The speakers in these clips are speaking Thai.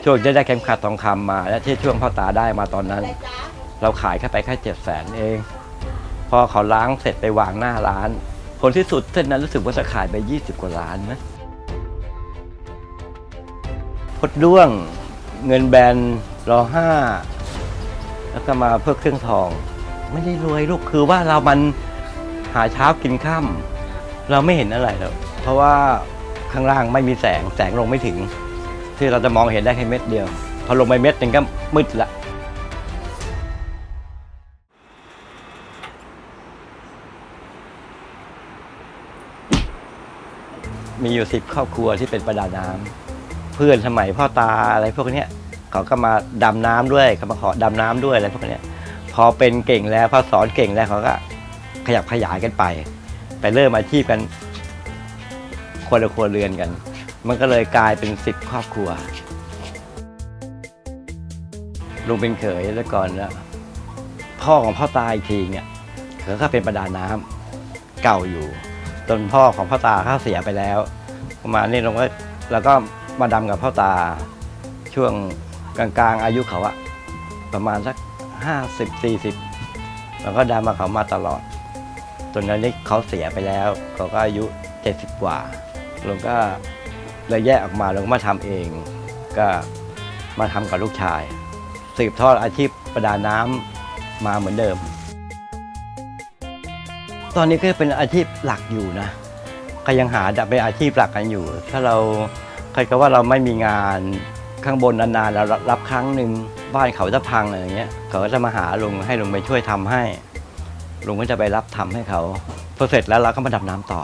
ช่วงจะได้เข็มขัดทองคำมาและที่ช่วงพ่อตาได้มาตอนนั้น เราขายแค่ไปแค่700,000เองพอเขาล้างเสร็จไปวางหน้าร้านผลที่สุดเส้นนั้นรู้สึกว่าจะขายไป20 กว่าล้านนะพดด้วงเงินแบนรอ5แล้วก็มาเพื่อเครื่องทองไม่ได้รวยลูกคือว่าเรามันหาเช้ากินค่ำเราไม่เห็นอะไรหรอกเพราะว่าข้างล่างไม่มีแสงลงไม่ถึงที่เราจะมองเห็นได้แค่เม็ดเดียวพอลงไปเม็ดนึงก็มืดละมีอยู่10 ครอบครัวที่เป็นประดาน้ำเพื่อนสมัยพ่อตาอะไรพวกนี้เขาก็มาดำน้ำด้วยเขามาขอดำน้ำด้วยอะไรพวกนี้พอเป็นเก่งแล้วพอสอนเก่งแล้วเขาก็ขยับขยายกันไปเริ่มอาชีพกันคนละครัวเรือนกันมันก็เลยกลายเป็น10 ครอบครัวลุงเป็นเขยแล้วก่อนแล้วพ่อของพ่อตาอีกทีเนี่ยเขาก็เป็นประดาน้ำเก่าอยู่จนพ่อของพ่อตาเขาเสียไปแล้วประมาณนี้เราก็มาดำกับพ่อตาช่วงกลางๆอายุเขาอะประมาณสัก50-40เราก็ดำมาเขามาตลอดจนนั้นเขาเสียไปแล้วเขาก็อายุ70 กว่าลุงก็เลยแยกออกมาลุงก็มาทำเองก็มาทำกับลูกชายสืบทอดอาชีพประดาน้ำมาเหมือนเดิมตอนนี้ก็เป็นอาชีพหลักอยู่นะก็ยังหาเป็นอาชีพหลักกันอยู่ถ้าเราใครก็ว่าเราไม่มีงานข้างบนนานๆเรารับครั้งหนึ่งบ้านเขาจะพังอะไรอย่างเงี้ยเขาก็จะมาหาลุงให้ลุงไปช่วยทำให้ลุงก็จะไปรับทำให้เขาพอเสร็จแล้วเราก็มาดำน้ำต่อ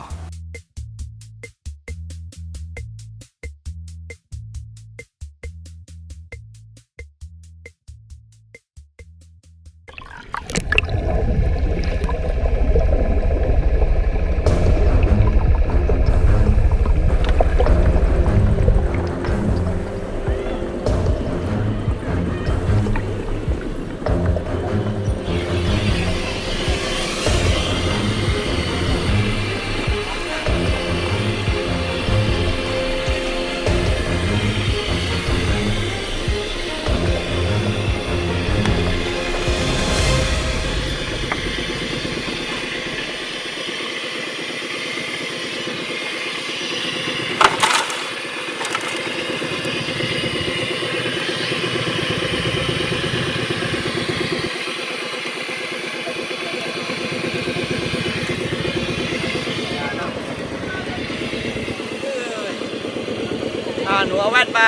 หนูเอาแว่นมา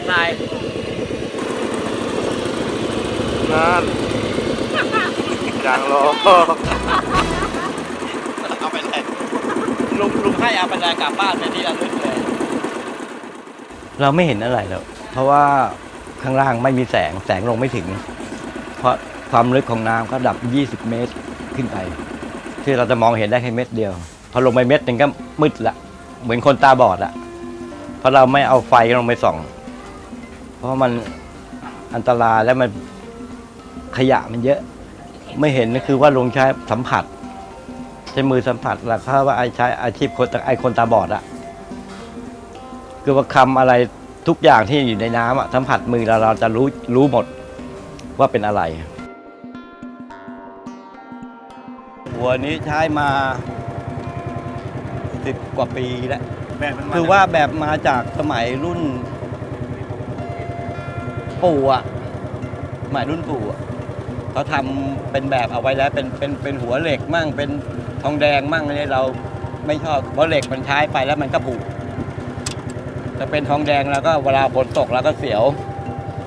ใส่นั่นจางโลเอาไปเลยลุงให้เอาไปเลยกลับบ้านไปที่ระลึกเลยเราไม่เห็นอะไรแล้วเพราะว่าข้างล่างไม่มีแสงลงไม่ถึงเพราะความลึกของน้ำก็ดับ20 เมตรขึ้นไปที่เราจะมองเห็นได้แค่เม็ดเดียวพอลงไปเม็ดนึงก็มืดละเหมือนคนตาบอดอะเพราะเราไม่เอาไฟลงไปส่องเพราะมันอันตรายและมันขยะมันเยอะไม่เห็นก็คือว่าลุงใช้สัมผัสใช้มือสัมผัสแล้วเขาว่าใช้อาชีพคนตาบอดอะคือว่าคำอะไรทุกอย่างที่อยู่ในน้ำอะสัมผัสมือเราจะรู้หมดว่าเป็นอะไรหัวนี้ใช้มา10 กว่าปีแล้วคือว่าแบบมาจากสมัยรุ่นปู่อะสมัยรุ่นปู่เขาทำเป็นแบบเอาไว้แล้วเป็นหัวเหล็กมั่งเป็นทองแดงมั่งอะไรเราไม่ชอบเพราะเหล็กมันใช้ไปแล้วมันก็ผุจะเป็นทองแดงแล้วก็เวลาฝนตกแล้วก็เสียว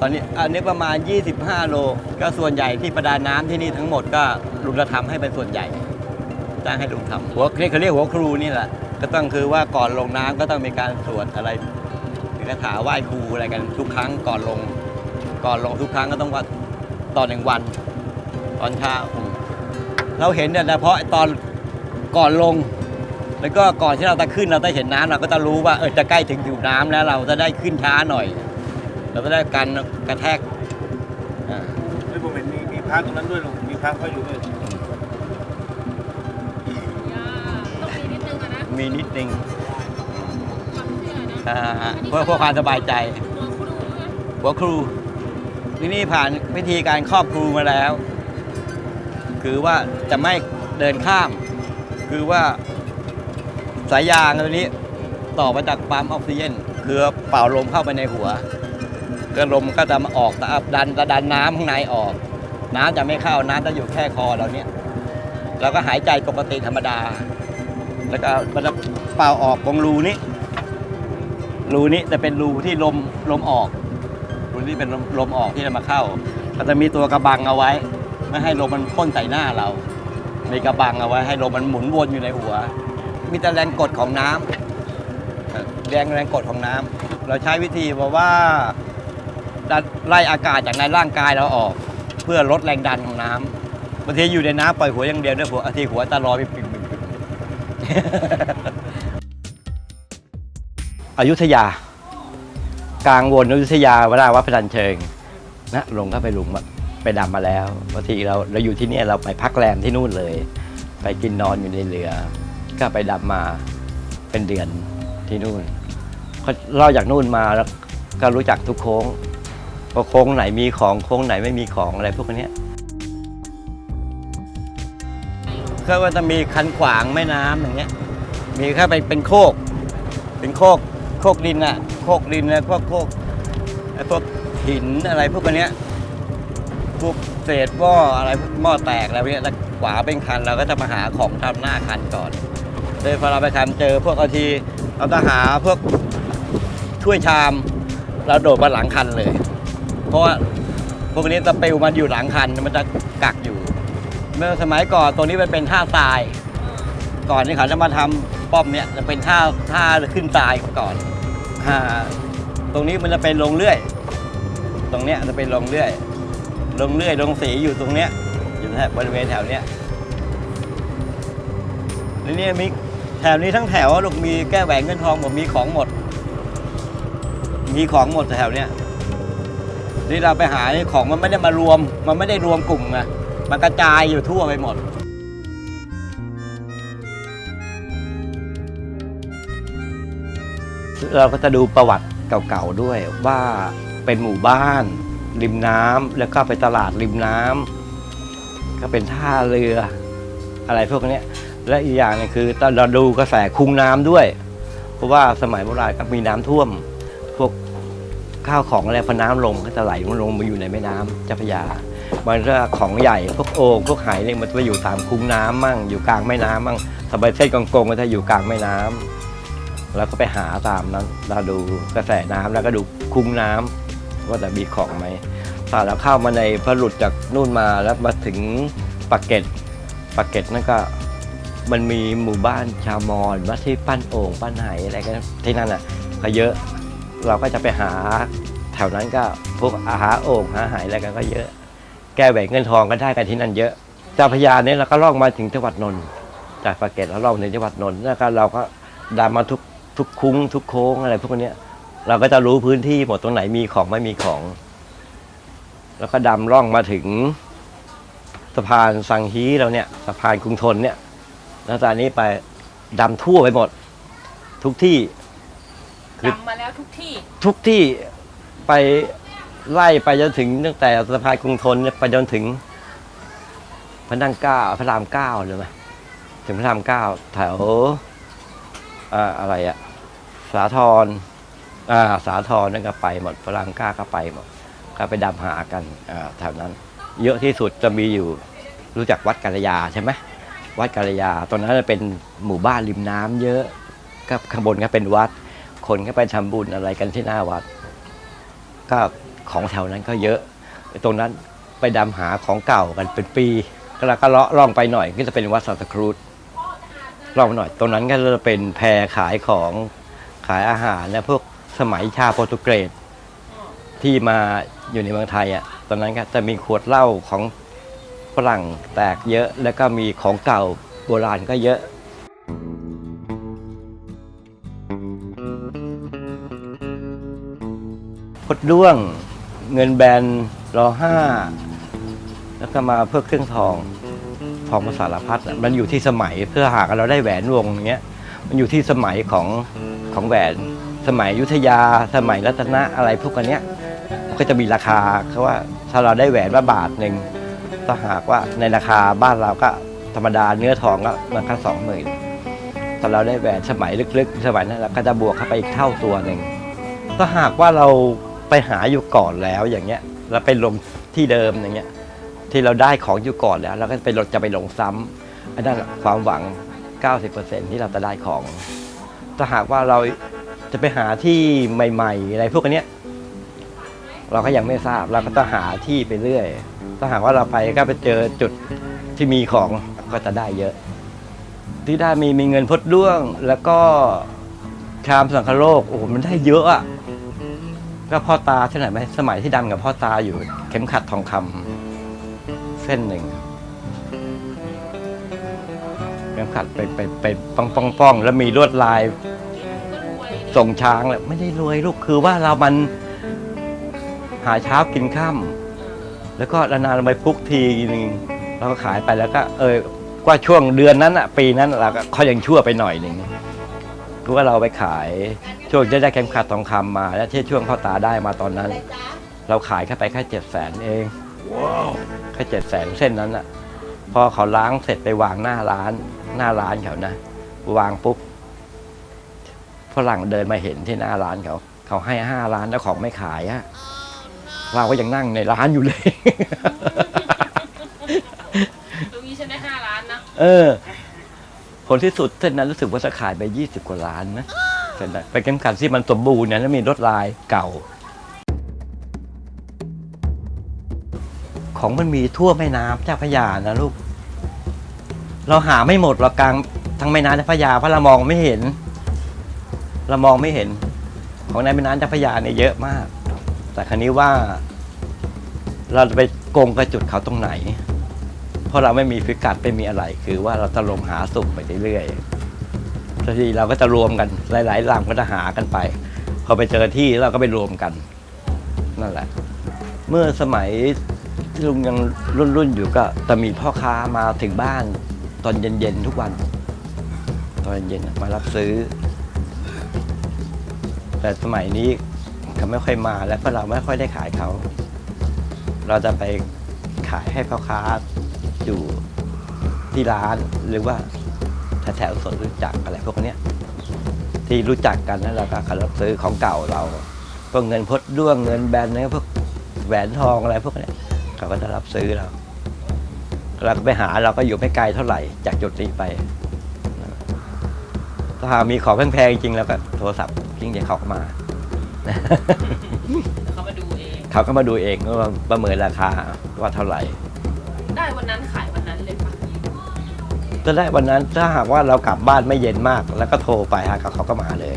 ตอนนี้อันนี้ประมาณ25 โลก็ส่วนใหญ่ที่ประดาน้ำที่นี่ทั้งหมดก็ลุงจะทำให้เป็นส่วนใหญ่จ้างให้ลุงทำเขาเรียกหัวครูนี่แหละก็ต้องคือว่าก่อนลงน้ำก็ต้องมีการสวดอะไรคาถาไหว้ครูอะไรกันทุกครั้งก่อนลงทุกครั้งก็ต้องว่าตอน1 วันตอนเช้าเราเห็นเนี่ยเฉพาะตอนก่อนลงแล้วก็ก่อนที่เราจะขึ้นเราได้เห็นน้ำเราก็จะรู้ว่าจะใกล้ถึงผิวน้ำแล้วเราจะได้ขึ้นช้าหน่อยเราจะได้การกระแทกไม่ผมเห็นมีพระตรงนั้นด้วยลุงมีพระเขาอยู่ด้วยมีนิดนึงเพื่อความสบายใจ หัวครูที่นี่ผ่านวิธีการครอบครูมาแล้ว คือว่าจะไม่เดินข้าม คือว่าสายยางตัวนี้ต่อมาจากปั๊มออกซิเจนคือเป่าลมเข้าไปในหัวก็ลมก็จะมาออกดันน้ำข้างในออกน้ำจะไม่เข้าน้ำจะอยู่แค่คอเราเนี่ยเราก็หายใจปกติธรรมดาแล้วก็มันจะเป่าออกตรงรูนี้จะเป็นรูที่ลมออกรูที่เป็นลมออกที่จะมาเข้าก็จะมีตัวกระบังเอาไว้ไม่ให้ลมมันพ่นใส่หน้าเรามีกระบังเอาไว้ให้ลมมันหมุนวนอยู่ในหัวมีแต่แรงกดของน้ำแรงกดของน้ำเราใช้วิธีว่าไล่อากาศจากในร่างกายเราออกเพื่อลดแรงดันของน้ำบางทีอยู่ในน้ำปล่อยหัวอย่างเดียวด้วยหัวจะลอยไปอยุธยากลางวนอยุธยาเวลาวัดพนัญเชิงนะลงก็ไปลุงไปดำมาแล้วบางทีเราอยู่ที่นี่เราไปพักแรมที่นู่นเลยไปกินนอนอยู่ในเรือก็ไปดำมาเป็นเดือนที่นู่นเราจากนู่นมาแล้วก็รู้จักทุกโค้งว่าโค้งไหนมีของโค้งไหนไม่มีของอะไรพวกนี้ก็จะมีคันขวางแม่น้ำอย่างเงี้ยมีแค่เป็นโคกดินอะโคกดินแล้วพวกหินอะไรพวกนี้พวกเศษหม้ออะไรหม้อแตกอะไรพวกนี้แล้วขวาเป็นคันเราก็จะมาหาของทำหน้าคันก่อนเลยพอเราไปคันเจอพวกเอาทีเราจะหาพวกถ้วยชามเราโดดมาหลังคันเลยเพราะว่าพวกนี้จะปิวมันอยู่หลังคันมันจะกักอยู่เมื่อสมัยก่อนตัวนี้มันเป็นท่าทรายก่อนที่เขาจะมาทำป้อมเนี่ยจะเป็นท่าขึ้นทรายก่อนตรงนี้มันจะเป็นลงเลื่อยตรงเนี้ยจะเป็นลงเลื่อยลงสีอยู่ตรงเนี้ยอยู่แถบบริเวณแถวเนี้ยนี่มีแถวนี้ทั้งแถวลูกมีแก้วแหวนเงินทองผมมีของหมดแถวเนี้ยนี่เราไปหาของมันไม่ได้มารวมมันไม่ได้รวมกลุ่มไงมันกระจายอยู่ทั่วไปหมดเราก็จะดูประวัติเก่าๆด้วยว่าเป็นหมู่บ้านริมน้ำแล้วก็ไปตลาดริมน้ำก็เป็นท่าเรืออะไรพวกนี้และอีกอย่างนึงคือเราดูกระแสคุ้งน้ำด้วยเพราะว่าสมัยโบราณก็มีน้ำท่วมพวกข้าวของอะไรพอน้ำลงก็จะไหลลงมาอยู่ในแม่น้ำเจ้าพระยามันก็ของใหญ่พวกโอ่งพวกไหเนี่ยมันจะอยู่ตามคุ้งน้ำมั่งอยู่กลางแม่น้ำมั่งสบายเส้นกงๆก็จะอยู่กลางแม่น้ำแล้วก็ไปหาตามนั้นเราดูกระแสน้ำแล้วก็ดูคุ้งน้ำว่าจะมีของไหมตอนเราเข้ามาในพอหลุดจากนู่นมาแล้วมาถึงปากเกร็ดนั่นก็มันมีหมู่บ้านชาวมอญมาที่ปั้นโอ่งปั้นไหอะไรกันที่นั่นอ่ะก็เยอะเราก็จะไปหาแถวนั้นก็พวกอาหารโอ่งหาไหอะไรกันก็เยอะแก้แหวนเงินทองกันได้กันที่นั่นเยอะเจ้าพระยาเนี่ยเราก็ล่องมาถึงจังหวัดนนท์จากปากเกร็ดแล้วล่องถึงจังหวัดนนท์แล้วก็เราก็ดำมาทุกคุ้งทุกโค้งอะไรพวกนี้เราก็จะรู้พื้นที่หมดตรงไหนมีของไม่มีของแล้วก็ดำล่องมาถึงสะพานสังฮีเราเนี่ยสะพานกรุงทนเนี่ยแล้วตอนนี้ไปดำทั่วไปหมดทุกที่ดำมาแล้วทุกที่ไปไล่ไปจนถึงตั้งแต่สะพานกรุงทนไปจนถึงพระรามเก้าเลยไหมถึงพระรามเก้าแถวอะไรอะสาทรนั่นก็ไปหมดพระรามเก้าก็ไปหมดก็ไปดำหากันแถวนั้นเยอะที่สุดจะมีอยู่รู้จักวัดกัลยาใช่ไหมวัดกัลยาตอนนั้นเป็นหมู่บ้านริมน้ำเยอะก็ข้างบนก็เป็นวัดคนก็ไปทำบุญอะไรกันที่หน้าวัดก็ของแถวนั้นก็เยอะตรงนั้นไปดำหาของเก่ากันเป็นปีแล้วก็เลาะล่องไปหน่อยก็จะเป็นวัดสันตครูซล่องหน่อยตรงนั้นก็จะเป็นแพขายของขายอาหารและพวกสมัยชาวโปรตุเกสที่มาอยู่ในเมืองไทยอ่ะตอนนั้นก็จะมีขวดเหล้าของฝรั่งแตกเยอะแล้วก็มีของเก่าโบราณก็เยอะพดด้วงเงินแบนร.5แล้วก็มาเพื่อเครื่องทองมาสารพัดมันอยู่ที่สมัยเพื่อหากเราได้แหวนวงอย่างเงี้ยมันอยู่ที่สมัยของแหวนสมัยอยุธยาสมัยรัตนะอะไรพวกนี้ ก็จะมีราคาเขาว่าถ้าเราได้แหวนว่าบาทหนึ่งถ้าหากว่าในราคาบ้านเราก็ธรรมดาเนื้อทองก็ราคา20,000ถ้าเราได้แหวนสมัยลึกๆสมัยนั้นเราก็จะบวกเข้าไปอีกเท่าตัวหนึ่งถ้าหากว่าเราไปหาอยู่ก่อนแล้วอย่างเงี้ยเราไปลงที่เดิมอย่างเงี้ยที่เราได้ของอยู่ก่อนแล้วเราก็จะไปลงซ้ำอันนั้นความหวัง 90% ที่เราจะได้ของถ้าหากว่าเราจะไปหาที่ใหม่ๆอะไรพวกนี้เราก็ยังไม่ทราบเราก็ต้องหาที่ไปเรื่อยถ้าหากว่าเราไปก็ไปเจอจุดที่มีของก็จะได้เยอะที่ได้มีเงินพดด้วงแล้วก็ชามสังคโลกโอ้โหมันได้เยอะอ่ะก็พ่อตาใช่ไหมสมัยที่ดำกับพ่อตาอยู่เข็มขัดทองคำเส้นหนึ่งเข็มขัดไปป้องแล้วมีลวดลายส่งช้างแหละไม่ได้รวยลูกคือว่าเรามันหาเช้ากินค่ำแล้วก็นานๆเราไปฟุกทีนึงเราก็ขายไปแล้วก็ว่าช่วงเดือนนั้นอ่ะปีนั้นเราก็เขายังชั่วไปหน่อยหนึ่งคือว่าเราไปขายช่วงจะได้เข็มขัดทองคำมาแล้วที่ช่วงพ่อตาได้มาตอนนั้นเราขายแค่ไปแค่700,000เองแค่700,000เส้นนั้นอ่ะพอเขาล้างเสร็จไปวางหน้าร้านเขานะวางปุ๊บฝรั่งเดินมาเห็นที่หน้าร้านเขาให้5 ล้านแล้วของไม่ขายอะเราก็ยังนั่งในร้านอยู่เลย ตรงนี้ฉันได้5 ล้านนะ ผลที่สุดเส้นนั้นรู้สึกว่าจะขายไป20 กว่าล้านนะเส้นนั้นเป็นเข็มขัดที่มันสมบูรณ์เนี่ยแล้วมีลวดลายเก่าของมันมีทั่วแม่น้ำเจ้าพระยานะลูกเราหาไม่หมดหรอกกลางทั้งแม่น้ำเจ้าพระยาเพราะเรามองไม่เห็นของในแม่น้ำเจ้าพระยาเนี่ยเยอะมากแต่ครั้นี้ว่าเราจะไปโกงกระจุดเขาตรงไหนเพราะเราไม่มีฟิกัดไม่มีอะไรคือว่าเราจะลงหาสุ่มไปเรื่อยๆทีเราก็จะรวมกันหลายๆลำก็จะหากันไปพอไปเจอที่เราก็ไปรวมกันนั่นแหละเมื่อสมัยที่ลุงยังรุ่นอยู่ก็จะมีพ่อค้ามาถึงบ้านตอนเย็นๆทุกวันตอนเย็นมารับซื้อแต่สมัยนี้เขาไม่ค่อยมาแล้วเพราะเราไม่ค่อยได้ขายเขาเราจะไปขายให้พ่อค้าอยู่ที่ร้านหรือว่าแถวสวนรู้จักอะไรพวกนี้ที่รู้จักกันแล้วเราก็รับซื้อของเก่าเราพวกเงินพดด้วงเงินแบนเนี่ยพวกแหวนทองอะไรพวกนี้เขาก็จะรับซื้อเราก็ไปหาเราก็อยู่ไม่ไกลเท่าไหร่จากจุดนี้ไปถ้ามีของแพงๆจริงแล้วก็โทรศัพท์ยิ่งจะเขามาเขามาดูเอง เขาก็มาดูเองว่าประเมินราคาว่าเท่าไหร่ได้วันนั้นขายวันนั้นเลยปะจะได้วันนั้นถ้าหากว่าเรากลับบ้านไม่เย็นมากแล้วก็โทรไปหาเขาก็มาเลย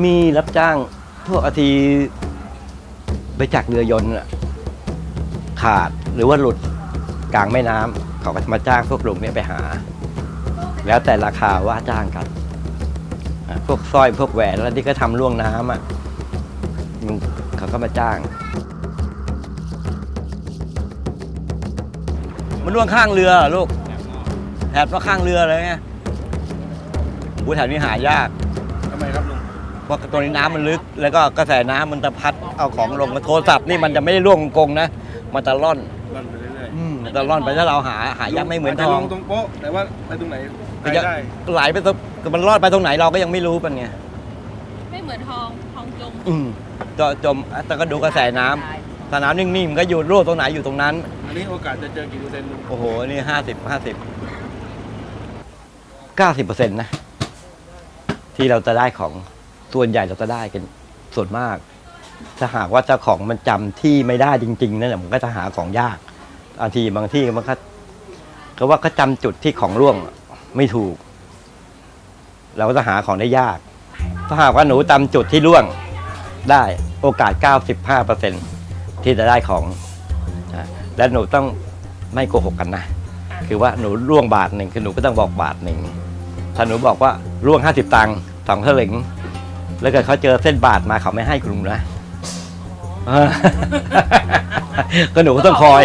มีรับจ้างพวกอาทีไปจักเรือยนต์ขาดหรือว่าหลุดกลางแม่น้ำเขาก็มาจ้างพวกลุงเนี่ยไปหาแล้วแต่ราคาว่าจ้างกันพวกสร้อยพวกแหวนแล้วที่ก็ทำล่วงน้ำเขาก็มาจ้างมันล่วงข้างเรือลูกแถบว่าข้างเรือเลยไงแถวนี้หายาก ทำไมครับลุงเพราะตัวนี้น้ำมันลึกแล้วก็กระแสน้ำมันจะพัดเอาของลงโทรศัพท์นี่มันจะไม่ได้ล่วงกงนะมันจะล่อนไปเรื่อยๆจะล่อนไปถ้าเราหายากไม่เหมือนทองตรงโป๊ะแต่ว่าไปตรงไหนได้ไหลไปมันรอดไปตรงไหนเราก็ยังไม่รู้กันไงไม่เหมือนทองจมจมแต่ก็ดูกระแสน้ำถ้าน้ำนิ่งๆมันก็อยู่รั่วตรงไหนอยู่ตรงนั้นอันนี้โอกาสจะเจอกี่เปอร์เซ็นต์ลุงโอ้โหนี่90% นะที่เราจะได้ของส่วนใหญ่เราจะได้กันส่วนมากถ้าหากว่าเจ้าของมันจำที่ไม่ได้จริงๆนั่นแหละมันก็จะหาของยากบางที่มันก็ว่าเขาจำจุดที่ของร่วงไม่ถูกเราก็จะหาของได้ยากถ้าหากว่าหนูจำจุดที่ร่วงได้โอกาส 95% ที่จะได้ของและหนูต้องไม่โกหกกันนะคือว่าหนูร่วงบาทหนึ่งคือหนูก็ต้องบอกบาทหนึ่งถ้าหนูบอกว่าร่วง50 ตังค์2 สลึงแล้วเกิดเขาเจอเส้นบาทมาเขาไม่ให้กลุ่มนะก็หนูต้องคอย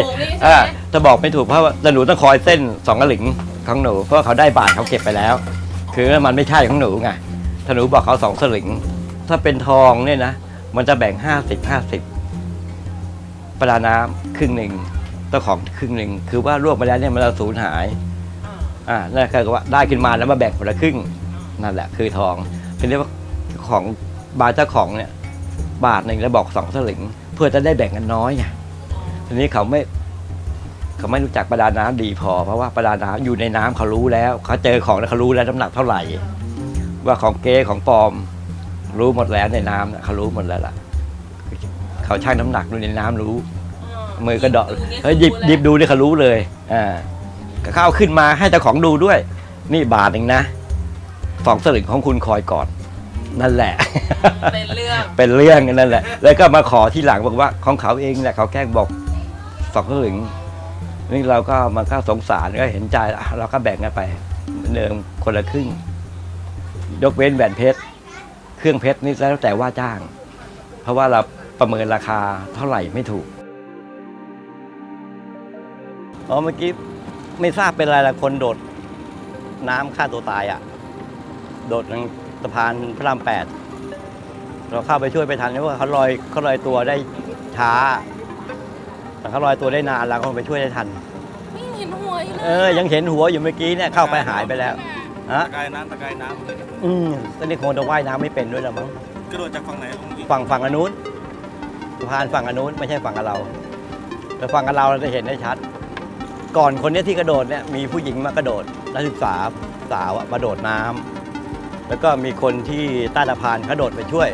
จะบอกไม่ถูกเพราะว่าหนูต้องคอยเส้น2 สลึงของหนูเพราะเขาได้บาทเขาเก็บไปแล้วคือมันไม่ใช่ของหนูไงถ้าหนูบอกเขา2 สลึง ถ้าเป็นทองเนี่ยนะมันจะแบ่ง50-50ประดาน้ำครึ่งหนึ่งเจ้าของครึ่งหนึ่งคือว่าร่วงไปแล้วเนี่ยมันจะสูญหายนั่นคือว่าได้ขึ้นมาแล้วมาแบ่งคนละครึ่งนั่นแหละคือทองทีนี้ว่าของบาร์เจ้าของเนี่ยบาทหนึ่งแล้วบอก2 สลึงเพื่อจะได้แบ่งกันน้อยไงทีนี้เขาไม่รู้จักประดาน้ำดีพอเพราะว่าประดาน้ำอยู่ในน้ำเขารู้แล้วเขาเจอของแล้วเขารู้แล้วน้ำหนักเท่าไหร่ว่าของเก๊ของปลอมรู้หมดแล้วในน้ำเขารู้หมดแล้วล่ะเขาชั่งน้ำหนักดูในน้ำรู้มือกระดอกหยิบดูนี่เขารู้เลยเขาเอาขึ้นมาให้เจ้าของดูด้วยนี่บาทหนึ่งนะ2 สลึงของคุณคอยก่อนนั่นแหละเป็นเรื่อง เป็นเรื่องนั่นแหละแล้วก็มาขอที่หลังบอกว่าของเขาเองแหละเขาแกล้งบอก2 สลึงนี่เราก็มันก็สงสารก็เห็นใจเราก็แบ่งกันไปเดิมคนละครึ่งยกเว้นแหวนเพชรเครื่องเพชรนี่แล้วแต่ว่าจ้างเพราะว่าเราประเมินราคาเท่าไหร่ไม่ถูกเมื่อกี้ไม่ทราบเป็นอะไรละคนโดดน้ำฆ่าตัวตายโดดทางสะพานพระราม 8เราเข้าไปช่วยไปทันเพราะว่าเขาลอยตัวได้ช้าแต่เขาลอยตัวได้นานเราก็ไปช่วยได้ทันไม่เห็นหัวอยู่เลยยังเห็นหัวอยู่เมื่อกี้เนี่ยเข้าไปหายไปแล้วตะกายน้ำตตอนนี้คงจะว่ายน้ำไม่เป็นด้วยหรอมั้งกระโดดจากฝั่งไหนฝั่งอันนู้นสะพานฝั่งอันนู้นไม่ใช่ฝั่งกับเราแต่ฝั่งกับเราจะเห็นได้ชัดก่อนคนนี้ที่กระโดดเนี่ยมีผู้หญิงมากระโดดนักศึกษาสาวมาโดดน้ำแล้วก็มีคนที่ใต้สะพานกระโดดไปช่วย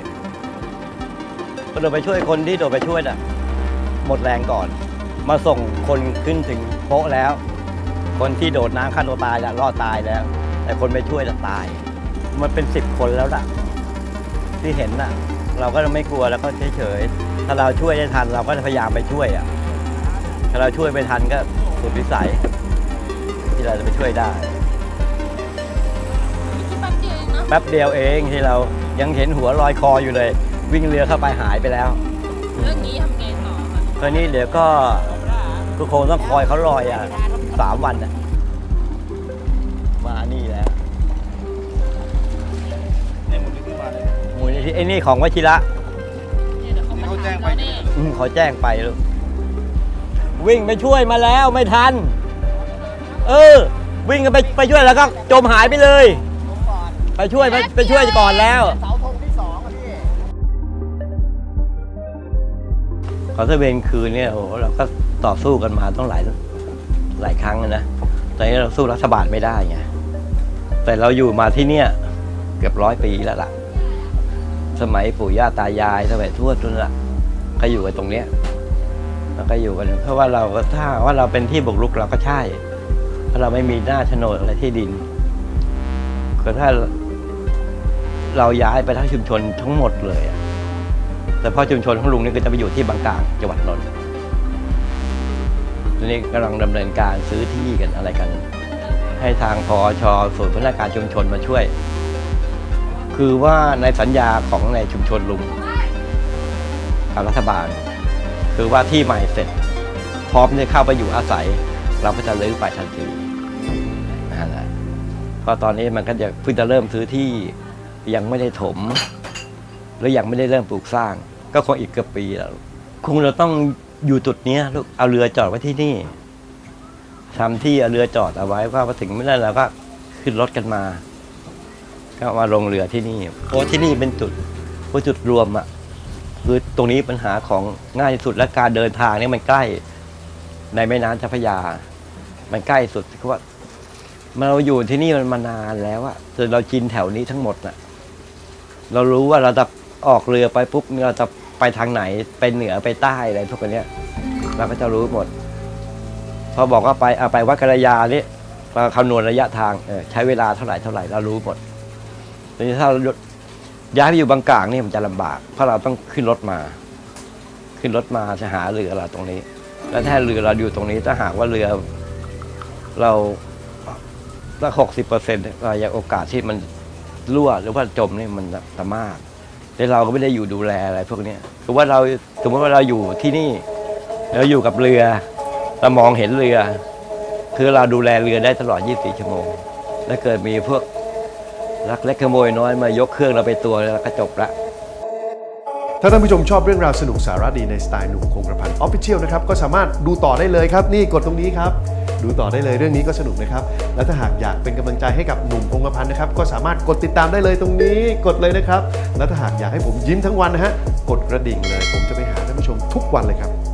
คนที่โดดไปช่วยหมดแรงก่อนมาส่งคนขึ้นถึงโป๊ะแล้วคนที่โดดน้ำฆ่าตัวตายรอดตายแล้วแต่คนไปช่วยตายมันเป็น10 คนแล้วที่เห็นเราก็ไม่กลัวแล้วก็เฉยๆถ้าเราช่วยได้ทันเราก็พยายามไปช่วยถ้าเราช่วยไม่ทันก็สุดวิสัยที่เราจะไปช่วยได้แป๊บเดียวเองที่เรายังเห็นหัวลอยคออยู่เลยวิ่งเรือเข้าไปหายไปแล้วเรื่องนี้ทำไงต่อคะตอนนี้เดี๋ยวก็คงต้องคอยเขาลอย3 วันมานี่แล้วมูลนิธิไอ้นี่ของวชิระเขาแจ้งไปเขาแจ้งไปลูกวิ่งไปช่วยมาแล้วไม่ทันวิ่งกันไปช่วยแล้วก็จมหายไปเลยไปช่วยก่อนแล้วเสาธงที่2พี่เขาตะเวนคืนเนี่ยโอ้เราก็ต่อสู้กันมาต้องหลายครั้งนะตอนนี้เราสู้รัฐบาลไม่ได้ไงแต่เราอยู่มาที่เนี่ยเกือบ100 ปีแล้วล่ะสมัยปู่ย่าตายายสมัยทวดนั่นแหละก็อยู่กันตรงเนี้ยเราก็อยู่กันเพราะว่าเราก็ถ้าว่าเราเป็นที่บุกรุกเราก็ใช่เพราะเราไม่มีหน้าโฉนดอะไรที่ดินก็ถ้าเราย้ายไปทั้งชุมชนทั้งหมดเลยแต่พอชุมชนของลุงนี่ก็จะไปอยู่ที่บางกลางจังหวัดนนท์ตอนนี้กำลังดำเนินการซื้อที่กันอะไรกันให้ทางพช.ศูนย์พัฒนาการชุมชนมาช่วยคือว่าในสัญญาของในชุมชนลุงกับรัฐบาลคือว่าที่ใหม่เสร็จพร้อมจะเข้าไปอยู่อาศัยเราก็จะรื้อไปทันทีนะเพราะตอนนี้มันก็จะเพิ่งจะเริ่มซื้อที่ยังไม่ได้ถมหรือยังไม่ได้เริ่มปลูกสร้างก็คงอีกเกือบปีแล้วคงเราต้องอยู่จุดนี้ลูกเอาเรือจอดไว้ที่นี่ทำที่เอาเรือจอดเอาไว้ว่าพอถึงไม่ได้เราก็ขึ้นรถกันมาก็มาลงเรือที่นี่เพราะที่นี่เป็นจุดรวมคือตรงนี้ปัญหาของง่ายที่สุดและการเดินทางนี่มันใกล้ในแม่น้ำเจ้าพระยามันใกล้สุดเพราะว่าเราอยู่ที่นี่มันมานานแล้วจนเราชินแถวนี้ทั้งหมดเรารู้ว่าเราจะออกเรือไปปุ๊บเราจะไปทางไหนไปเหนือไปใต้อะไรพวกนี้เราก็จะรู้หมดพอบอกว่าไปวัดกัลยานี่เราคำนวณระยะทางใช้เวลาเท่าไหร่เรารู้หมดทีนี้ถ้าย้ายไปอยู่บางกลางนี่มันจะลำบากเพราะเราต้องขึ้นรถมาจะหาเรือเราตรงนี้แล้วถ้าเรือเราอยู่ตรงนี้ถ้าหากว่าเรือเราถ้า60%เรายังโอกาสที่มันรั่วหรือว่าจมนี่มันจะมากแต่เราก็ไม่ได้อยู่ดูแลอะไรพวกนี้คือว่าเราสมมติว่าเราอยู่ที่นี่เราอยู่กับเรือเรามองเห็นเรือคือเราดูแลเรือได้ตลอด24 ชั่วโมงแล้วเกิดมีพวกลักเล็กขโมยน้อยมายกเครื่องเราไปตัวแล้วก็จบละ ถ้าท่านผู้ชมชอบเรื่องราวสนุกสาระดีในสไตล์หนุ่มคงกระพัน Official นะครับก็สามารถดูต่อได้เลยครับนี่กดตรงนี้ครับดูต่อได้เลยเรื่องนี้ก็สนุกนะครับและถ้าหากอยากเป็นกำลังใจให้กับหนุ่มคงกระพันนะครับก็สามารถกดติดตามได้เลยตรงนี้กดเลยนะครับและถ้าหากอยากให้ผมยิ้มทั้งวันนะฮะกดกระดิ่งเลยผมจะไปหาท่านผู้ชมทุกวันเลยครับ